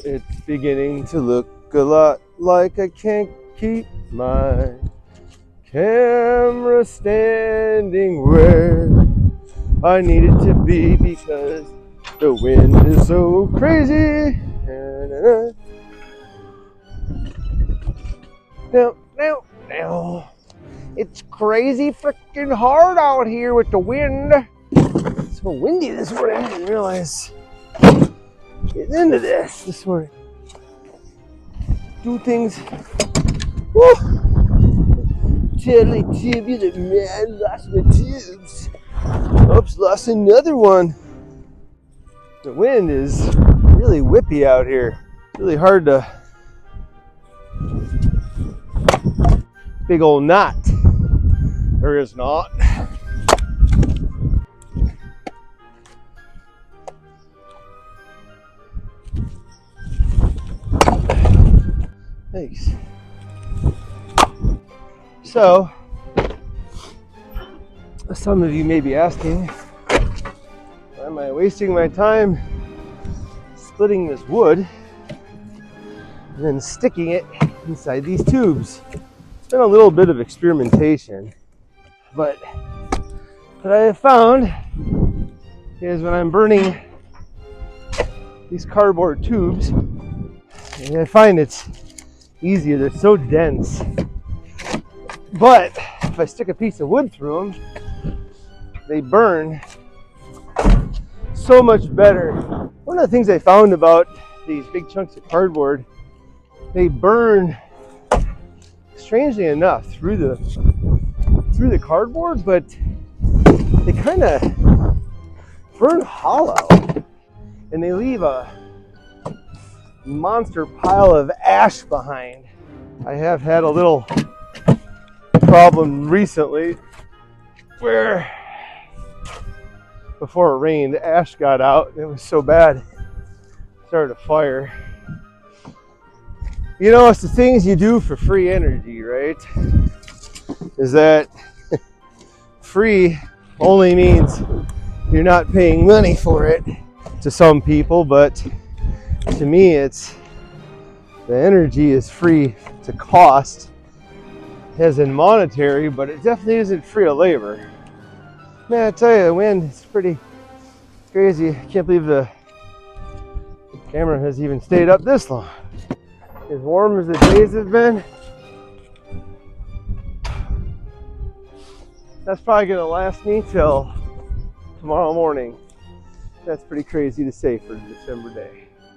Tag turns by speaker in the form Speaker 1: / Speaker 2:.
Speaker 1: It's beginning to look a lot like I can't keep my camera standing where I need it to be because the wind is so crazy. Now. It's crazy freaking hard out here with the wind. It's so windy this morning. I didn't realize get into this morning. Do things. Woo! Totally tubular, man. Lost my tubes. Oops, lost another one. The wind is really whippy out here. Really hard to. Big old knot. There is not. Thanks. So, some of you may be asking, why am I wasting my time splitting this wood and then sticking it inside these tubes? It's been a little bit of experimentation, but what I have found is when I'm burning these cardboard tubes, and I find it's easier, they're so dense. But if I stick a piece of wood through them, they burn so much better. One of the things I found about these big chunks of cardboard, they burn, strangely enough, through the cardboard, but they kind of burn hollow, and they leave a monster pile of ash behind. I have had a little problem recently where before it rained, ash got out and it was so bad it started a fire. You know, it's the things you do for free energy, right? Is that free only means you're not paying money for it to some people, but to me it's the energy is free to cost as in monetary, but it definitely isn't free of labor. Man, I tell you, the wind is pretty crazy. I can't believe the camera has even stayed up this long. As warm as the days have been, that's probably gonna last me till tomorrow morning. That's pretty crazy to say for a December day.